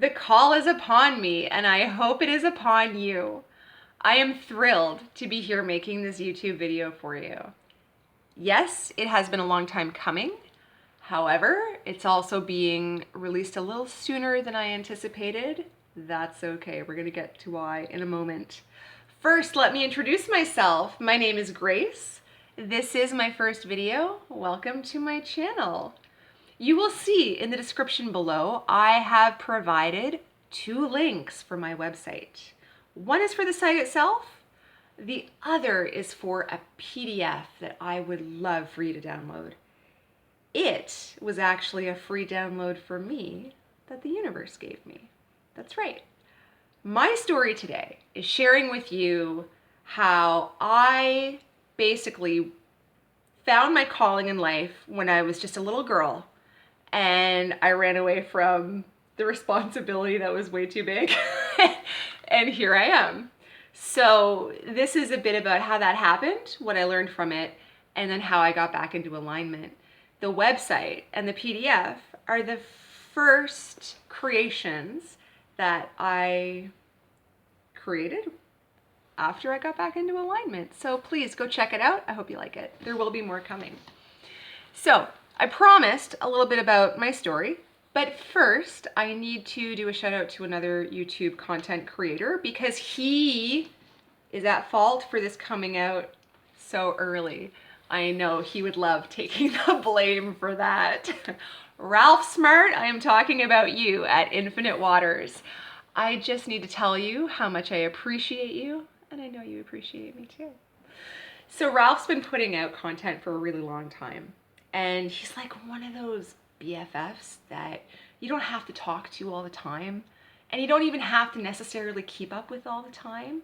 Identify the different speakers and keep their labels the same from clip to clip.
Speaker 1: The call is upon me, and I hope it is upon you. I am thrilled to be here making this YouTube video for you. Yes, it has been a long time coming. However, it's also being released a little sooner than I anticipated. That's okay. We're going to get to why in a moment. First, let me introduce myself. My name is Grace. This is my first video. Welcome to my channel. You will see in the description below, I have provided 2 links for my website. One is for the site itself. The other is for a PDF that I would love for you to download. It was actually a free download for me that the universe gave me. That's right. My story today is sharing with you how I basically found my calling in life when I was just a little girl. And I ran away from the responsibility that was way too big. And here I am. So this is a bit about how that happened, what I learned from it, and then how I got back into alignment. The website and the PDF are the first creations that I created after I got back into alignment. So please go check it out. I hope you like it. There will be more coming. So I promised a little bit about my story, but first I need to do a shout out to another YouTube content creator because he is at fault for this coming out so early. I know he would love taking the blame for that. Ralph Smart, I am talking about you at Infinite Waters. I just need to tell you how much I appreciate you, and I know you appreciate me too. So Ralph's been putting out content for a really long time. And he's like one of those BFFs that you don't have to talk to all the time. And you don't even have to necessarily keep up with all the time.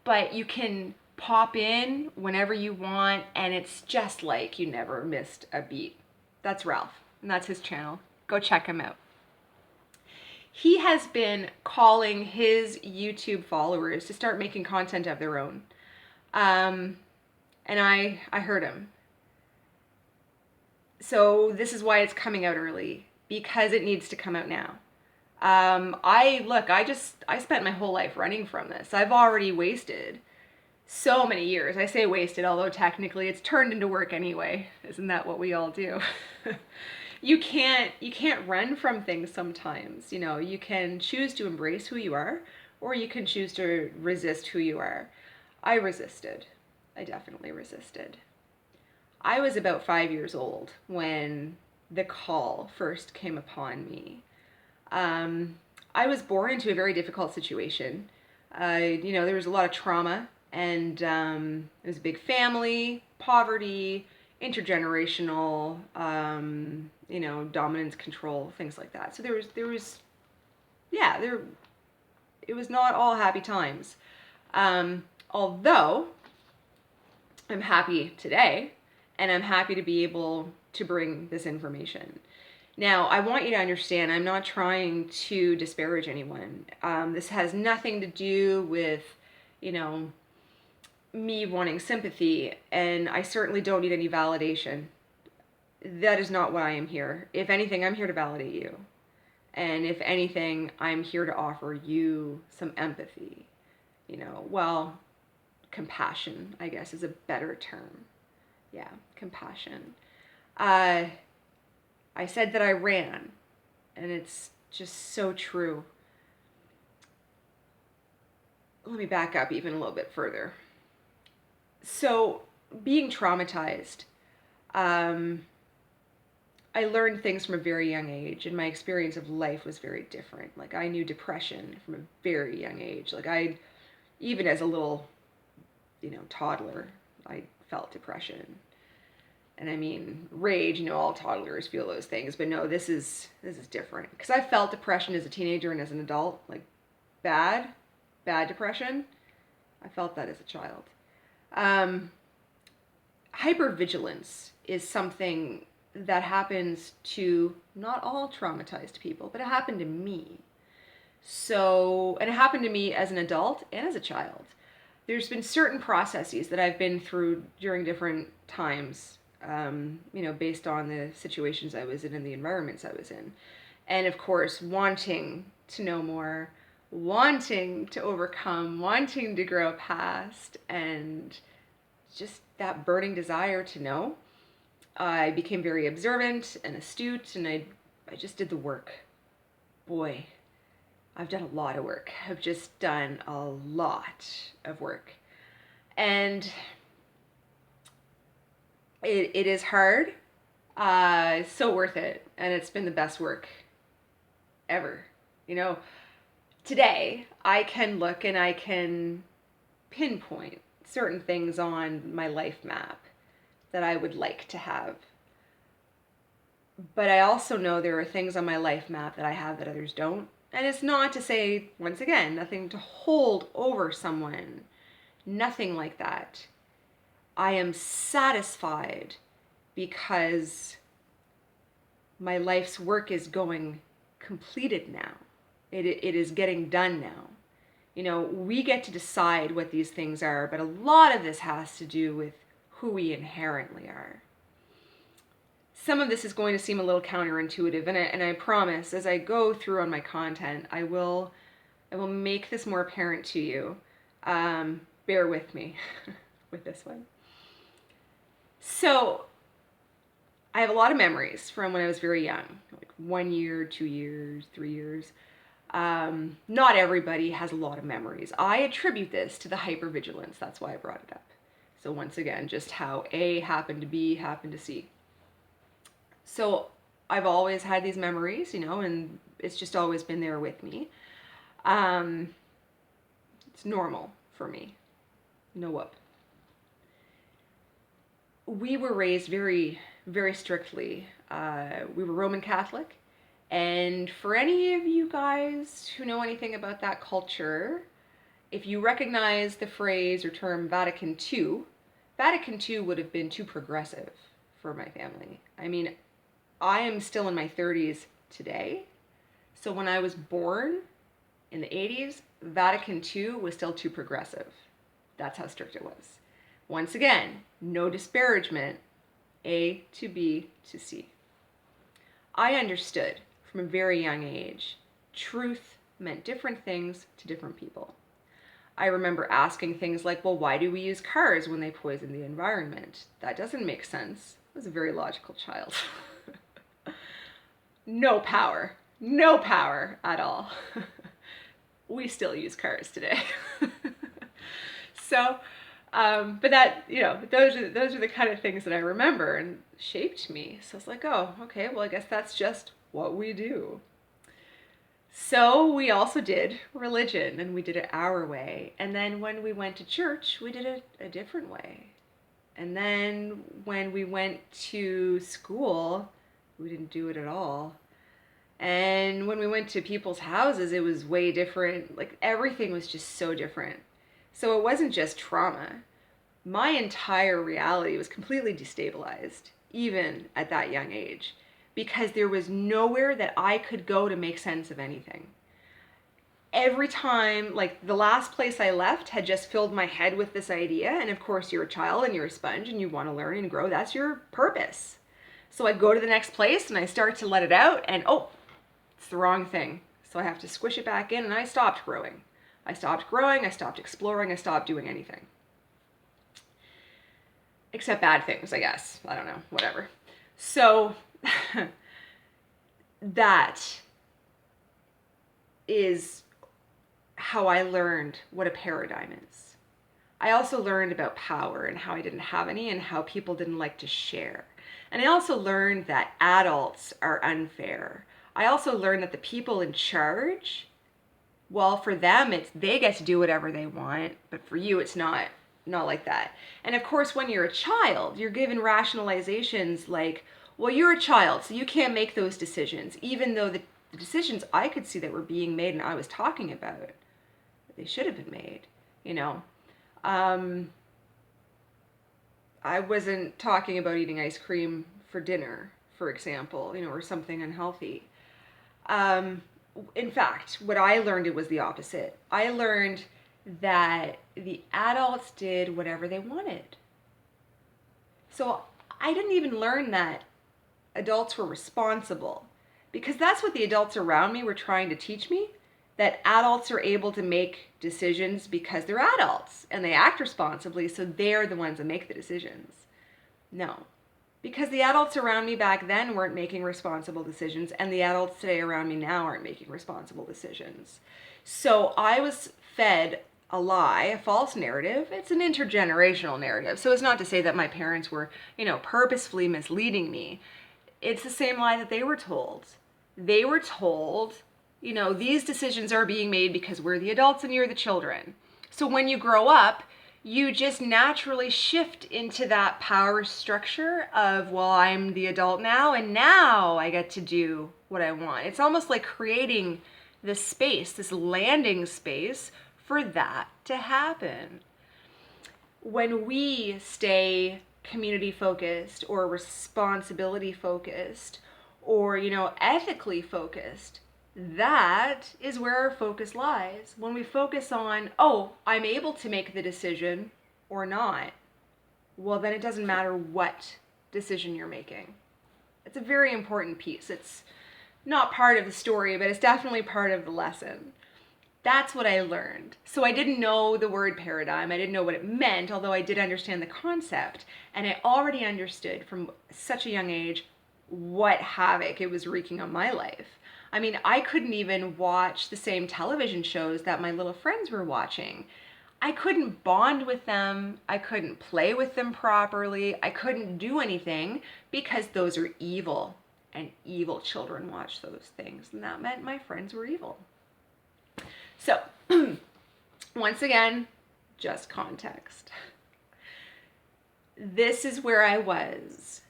Speaker 1: But you can pop in whenever you want, and it's just like you never missed a beat. That's Ralph, and that's his channel. Go check him out. He has been calling his YouTube followers to start making content of their own. And I heard him. So this is why it's coming out early, because it needs to come out now. I spent my whole life running from this. I've already wasted so many years. I say wasted, although technically it's turned into work anyway. Isn't that what we all do? You can't run from things sometimes. You know, you can choose to embrace who you are, or you can choose to resist who you are. I resisted. I definitely resisted. I was about 5 years old when the call first came upon me. I was born into a very difficult situation. There was a lot of trauma, and it was a big family, poverty, intergenerational, dominance, control, things like that. So it was not all happy times. Although I'm happy today, and I'm happy to be able to bring this information. Now, I want you to understand, I'm not trying to disparage anyone. This has nothing to do with, me wanting sympathy, and I certainly don't need any validation. That is not why I am here. If anything, I'm here to validate you. And if anything, I'm here to offer you some empathy. Compassion, I guess, is a better term. Yeah, compassion. I said that I ran, and it's just so true. Let me back up even a little bit further. So, being traumatized, I learned things from a very young age, and my experience of life was very different. Like, I knew depression from a very young age. Even as a little, toddler, I felt depression. And I mean, rage, all toddlers feel those things, but no, this is different. Because I felt depression as a teenager and as an adult, like bad depression. I felt that as a child. Hypervigilance is something that happens to not all traumatized people, but it happened to me. And it happened to me as an adult and as a child. There's been certain processes that I've been through during different times, based on the situations I was in and the environments I was in. And of course, wanting to know more, wanting to overcome, wanting to grow past, and just that burning desire to know. I became very observant and astute, and I just did the work. Boy, I've done a lot of work. I've just done a lot of work. And it is hard. It's so worth it. And it's been the best work ever. You know, today I can look and I can pinpoint certain things on my life map that I would like to have. But I also know there are things on my life map that I have that others don't. And it's not to say, once again, nothing to hold over someone. Nothing like that. I am satisfied because my life's work is going completed now. It is getting done now. You know, we get to decide what these things are, but a lot of this has to do with who we inherently are. Some of this is going to seem a little counterintuitive, and I promise, as I go through on my content, I will make this more apparent to you. Bear with me with this one. So, I have a lot of memories from when I was very young, like 1 year, 2 years, 3 years. Not everybody has a lot of memories. I attribute this to the hypervigilance. That's why I brought it up. So once again, just how A happened to B happened to C. So I've always had these memories, you know, and it's just always been there with me. It's normal for me. No whoop. We were raised very, very strictly. We were Roman Catholic. And for any of you guys who know anything about that culture, if you recognize the phrase or term Vatican II, Vatican II would have been too progressive for my family. I mean, I am still in my 30s today. So when I was born in the 80s, Vatican II was still too progressive. That's how strict it was. Once again, no disparagement, A to B to C. I understood from a very young age, truth meant different things to different people. I remember asking things like, well, why do we use cars when they poison the environment? That doesn't make sense. I was a very logical child. No power at all. We still use cars today. So, but that, you know, those are the kind of things that I remember and shaped me. So it's like, oh, okay, well, I guess that's just what we do. So we also did religion, and we did it our way. And then when we went to church, we did it a different way. And then when we went to school, we didn't do it at all. And when we went to people's houses, it was way different. Like, everything was just so different. So it wasn't just trauma. My entire reality was completely destabilized, even at that young age, because there was nowhere that I could go to make sense of anything. Every time, like, the last place I left had just filled my head with this idea. And of course, you're a child and you're a sponge and you want to learn and grow. That's your purpose. So I go to the next place and I start to let it out, and oh, it's the wrong thing. So I have to squish it back in, and I stopped growing. I stopped growing, I stopped exploring, I stopped doing anything. Except bad things, I guess. I don't know, whatever. So that is how I learned what a paradigm is. I also learned about power and how I didn't have any and how people didn't like to share. And I also learned that adults are unfair. I also learned that the people in charge, well, for them, they get to do whatever they want, but for you, it's not like that. And of course, when you're a child, you're given rationalizations like, well, you're a child, so you can't make those decisions, even though the decisions I could see that were being made and I was talking about, they should have been made, you know. I wasn't talking about eating ice cream for dinner, for example, you know, or something unhealthy. In fact, what I learned, it was the opposite. I learned that the adults did whatever they wanted. So I didn't even learn that adults were responsible, because that's what the adults around me were trying to teach me. that adults are able to make decisions because they're adults and they act responsibly, so they're the ones that make the decisions. No, because the adults around me back then weren't making responsible decisions, and the adults today around me now aren't making responsible decisions. So I was fed a lie, a false narrative. It's an intergenerational narrative. So it's not to say that my parents were, purposefully misleading me. It's the same lie that they were told. They were told, these decisions are being made because we're the adults and you're the children. So when you grow up, you just naturally shift into that power structure of, well, I'm the adult now, and now I get to do what I want. It's almost like creating this space, this landing space for that to happen. When we stay community focused or responsibility focused or, ethically focused, that is where our focus lies. When we focus on, oh, I'm able to make the decision or not, well, then it doesn't matter what decision you're making. It's a very important piece. It's not part of the story, but it's definitely part of the lesson. That's what I learned. So I didn't know the word paradigm. I didn't know what it meant, although I did understand the concept. And I already understood from such a young age what havoc it was wreaking on my life. I mean, I couldn't even watch the same television shows that my little friends were watching. I couldn't bond with them. I couldn't play with them properly. I couldn't do anything because those are evil. And evil children watch those things. And that meant my friends were evil. So, once again, just context. This is where I was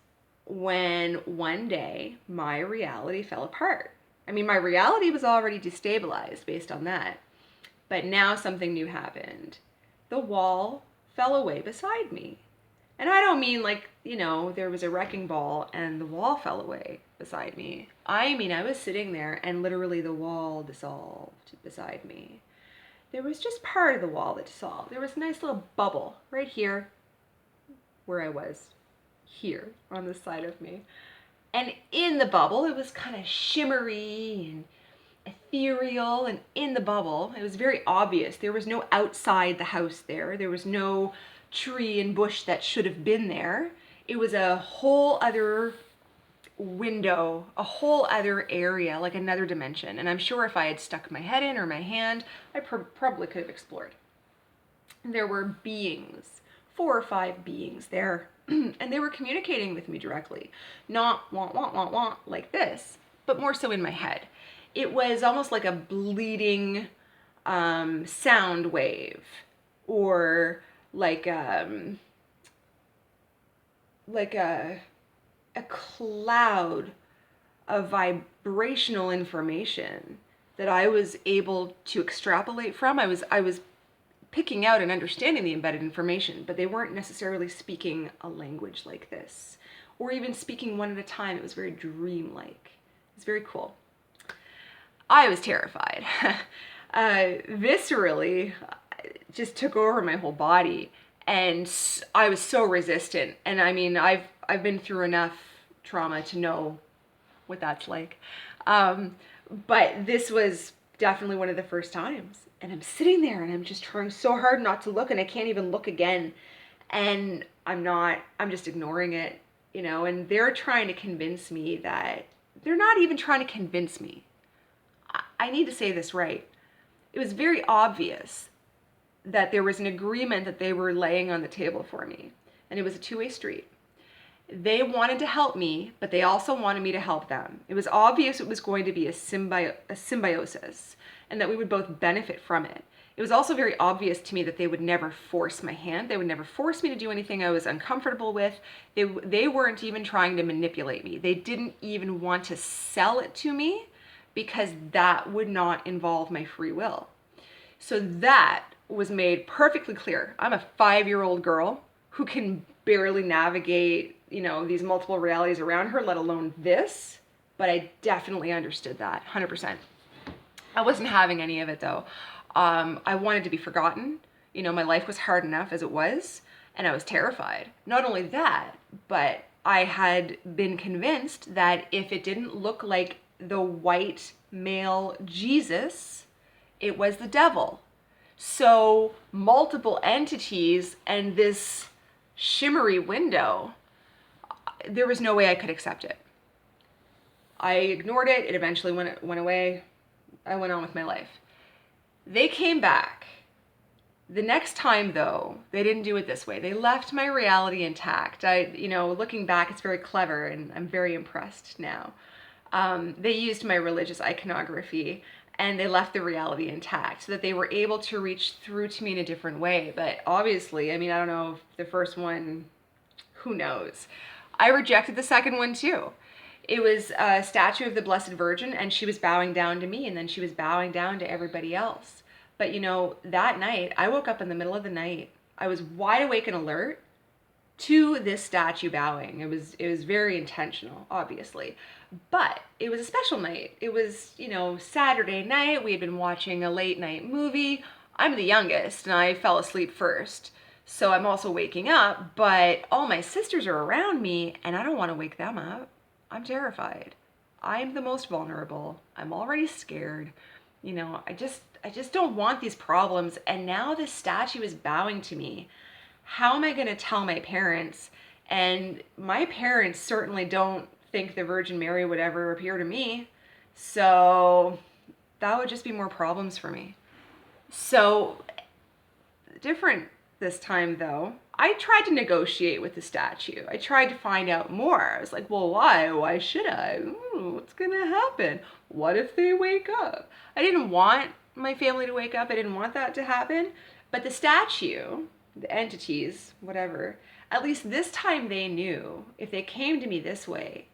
Speaker 1: when one day my reality fell apart. I mean, my reality was already destabilized based on that. But now something new happened. The wall fell away beside me. And I don't mean like, there was a wrecking ball and the wall fell away beside me. I mean, I was sitting there and literally the wall dissolved beside me. There was just part of the wall that dissolved. There was a nice little bubble right here where I was, here on the side of me. And in the bubble, it was kind of shimmery and ethereal, and in the bubble, it was very obvious. There was no outside the house there. There was no tree and bush that should have been there. It was a whole other window, a whole other area, like another dimension. And I'm sure if I had stuck my head in or my hand, I probably could have explored. There were beings, 4 or 5 beings there. And they were communicating with me directly. Not want, like this, but more so in my head. It was almost like a bleeding sound wave, or like a cloud of vibrational information that I was able to extrapolate from. I was picking out and understanding the embedded information, but they weren't necessarily speaking a language like this, or even speaking one at a time. It was very dreamlike. It's very cool. I was terrified. Viscerally, just took over my whole body, and I was so resistant. And I mean, I've been through enough trauma to know what that's like. But this was definitely one of the first times. And I'm sitting there and I'm just trying so hard not to look, and I can't even look again. And I'm just ignoring it, and they're trying to convince me that they're not even trying to convince me. I need to say this right. It was very obvious that there was an agreement that they were laying on the table for me, and it was a two-way street. They wanted to help me, but they also wanted me to help them. It was obvious it was going to be a symbiosis, and that we would both benefit from it. It was also very obvious to me that they would never force my hand. They would never force me to do anything I was uncomfortable with. They weren't even trying to manipulate me. They didn't even want to sell it to me, because that would not involve my free will. So that was made perfectly clear. I'm a 5-year-old girl who can barely navigate, these multiple realities around her, let alone this. But I definitely understood that, 100%. I wasn't having any of it though. I wanted to be forgotten. My life was hard enough as it was, and I was terrified. Not only that, but I had been convinced that if it didn't look like the white male Jesus, it was the devil. So multiple entities and this shimmery window, there was no way I could accept it. I ignored it. It eventually went away. I went on with my life. They came back. The next time, though, they didn't do it this way. They left my reality intact. Looking back, it's very clever, and I'm very impressed now. They used my religious iconography, and they left the reality intact so that they were able to reach through to me in a different way. But obviously, I don't know if the first one, who knows? I rejected the second one too. It was a statue of the Blessed Virgin, and she was bowing down to me, and then she was bowing down to everybody else. But that night, I woke up in the middle of the night. I was wide awake and alert to this statue bowing. It was very intentional, obviously. But it was a special night. It was, Saturday night. We had been watching a late night movie. I'm the youngest, and I fell asleep first. So I'm also waking up, but all my sisters are around me, and I don't want to wake them up. I'm terrified. I'm the most vulnerable. I'm already scared. I just don't want these problems. And now this statue is bowing to me. How am I going to tell my parents? And my parents certainly don't think the Virgin Mary would ever appear to me. So that would just be more problems for me. So different this time, though. I tried to negotiate with the statue. I tried to find out more. I was like, well, why? Why should I? What's going to happen? What if they wake up? I didn't want my family to wake up. I didn't want that to happen. But the statue, the entities, whatever, at least this time they knew if they came to me this way,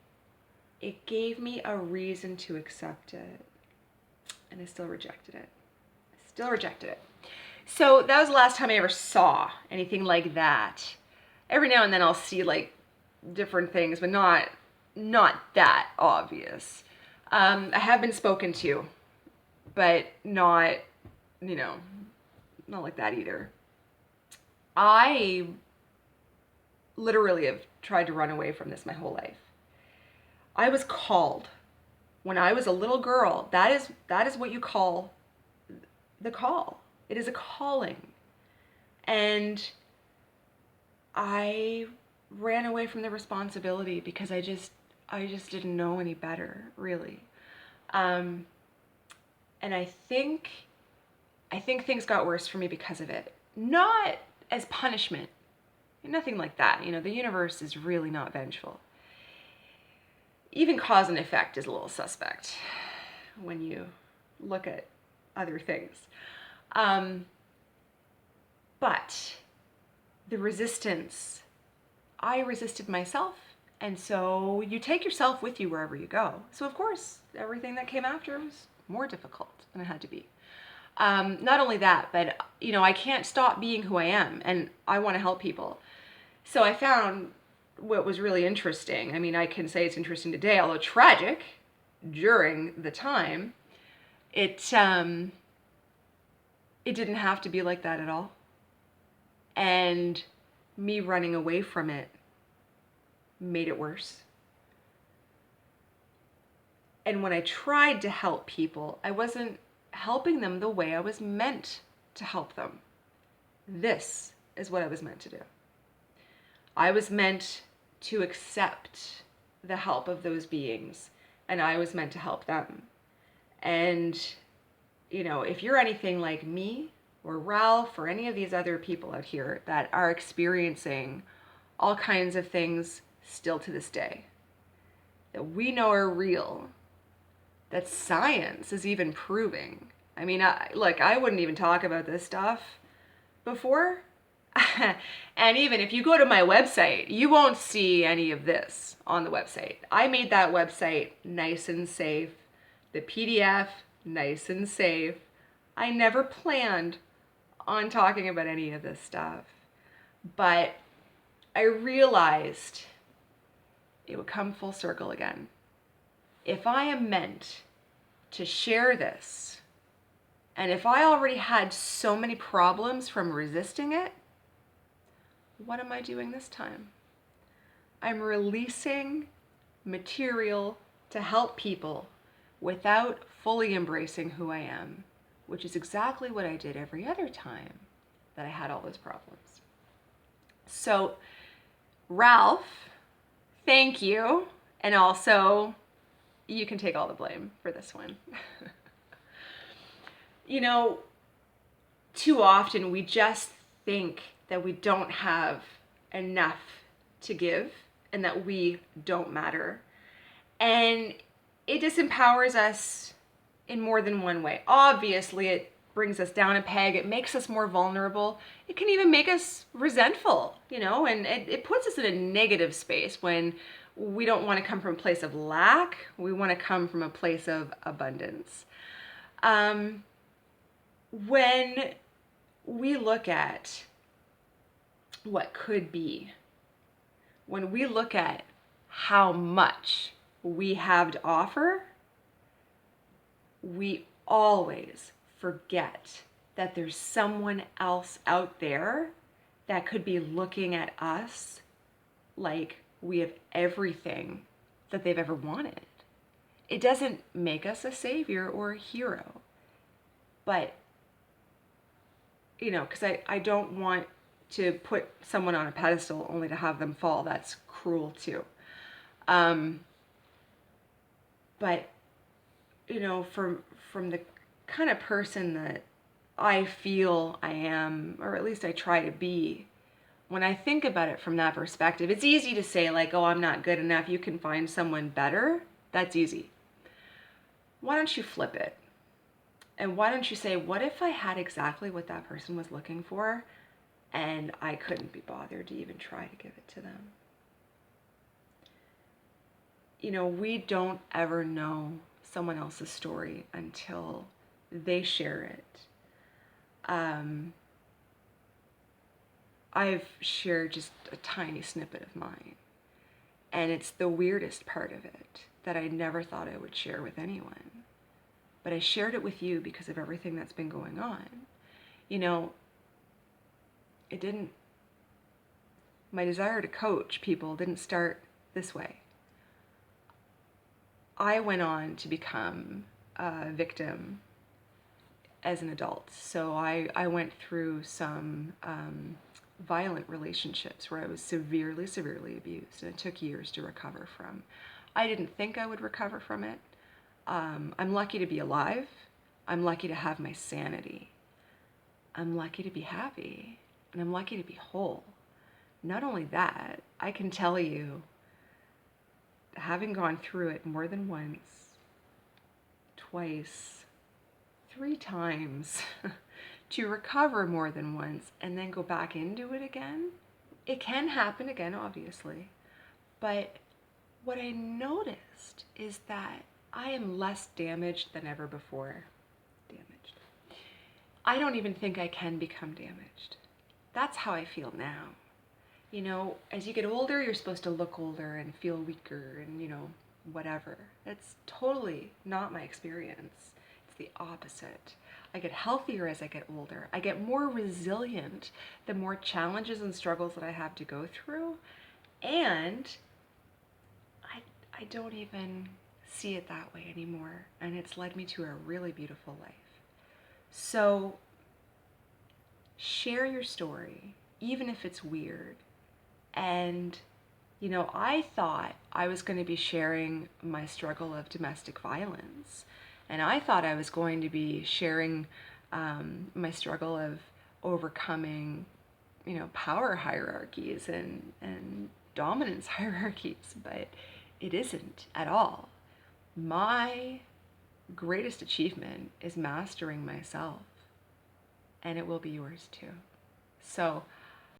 Speaker 1: it gave me a reason to accept it. And I still rejected it. So that was the last time I ever saw anything like that. Every now and then I'll see like different things, but not that obvious. I have been spoken to, but not like that either. I literally have tried to run away from this my whole life. I was called when I was a little girl. That is what you call the call. It is a calling. And I ran away from the responsibility because I just didn't know any better, really. And I think things got worse for me because of it. Not as punishment. Nothing like that. The universe is really not vengeful. Even cause and effect is a little suspect when you look at other things. But the resistance, I resisted myself. And so you take yourself with you wherever you go. So of course, everything that came after was more difficult than it had to be. Not only that, but I can't stop being who I am, and I want to help people. So I found what was really interesting. I can say it's interesting today, although tragic during the time. It didn't have to be like that at all. And me running away from it made it worse. And when I tried to help people, I wasn't helping them the way I was meant to help them. This is what I was meant to do. I was meant to accept the help of those beings, and I was meant to help them. And if you're anything like me or Ralph or any of these other people out here that are experiencing all kinds of things still to this day that we know are real, that science is even proving. I wouldn't even talk about this stuff before. And even if you go to my website, you won't see any of this on the website. I made that website nice and safe. The PDF, nice and safe. I never planned on talking about any of this stuff. But I realized it would come full circle again. If I am meant to share this, and if I already had so many problems from resisting it, what am I doing this time? I'm releasing material to help people without fully embracing who I am. which is exactly what I did every other time that I had all those problems. So, Ralph, thank you. And also, you can take all the blame for this one. You know, too often we just think that we don't have enough to give and that we don't matter. And it disempowers us in more than one way. Obviously, it brings us down a peg. It makes us more vulnerable. It can even make us resentful, and it puts us in a negative space when we don't want to come from a place of lack. We want to come from a place of abundance. When we look at what could be, when we look at how much we have to offer, we always forget that there's someone else out there that could be looking at us like we have everything that they've ever wanted. It doesn't make us a savior or a hero, but because I don't want to put someone on a pedestal only to have them fall. That's cruel too. But from the kind of person that I feel I am, or at least I try to be, when I think about it from that perspective, it's easy to say like, oh, I'm not good enough. You can find someone better. That's easy. Why don't you flip it? And why don't you say, what if I had exactly what that person was looking for and I couldn't be bothered to even try to give it to them? We don't ever know someone else's story until they share it. I've shared just a tiny snippet of mine, and it's the weirdest part of it that I never thought I would share with anyone. But I shared it with you because of everything that's been going on. My desire to coach people didn't start this way. I went on to become a victim as an adult. So I went through some violent relationships where I was severely, severely abused, and it took years to recover from. I didn't think I would recover from it. I'm lucky to be alive. I'm lucky to have my sanity. I'm lucky to be happy, and I'm lucky to be whole. Not only that, I can tell you, having gone through it more than once, twice, 3 times, to recover more than once and then go back into it again, it can happen again, obviously. But what I noticed is that I am less damaged than ever before. Damaged. I don't even think I can become damaged. That's how I feel now. As you get older, you're supposed to look older and feel weaker and, whatever. That's totally not my experience. It's the opposite. I get healthier as I get older. I get more resilient the more challenges and struggles that I have to go through. And I don't even see it that way anymore. And it's led me to a really beautiful life. So share your story, even if it's weird. And, I thought I was going to be sharing my struggle of domestic violence. And I thought I was going to be sharing my struggle of overcoming, power hierarchies and dominance hierarchies. But it isn't at all. My greatest achievement is mastering myself. And it will be yours too. So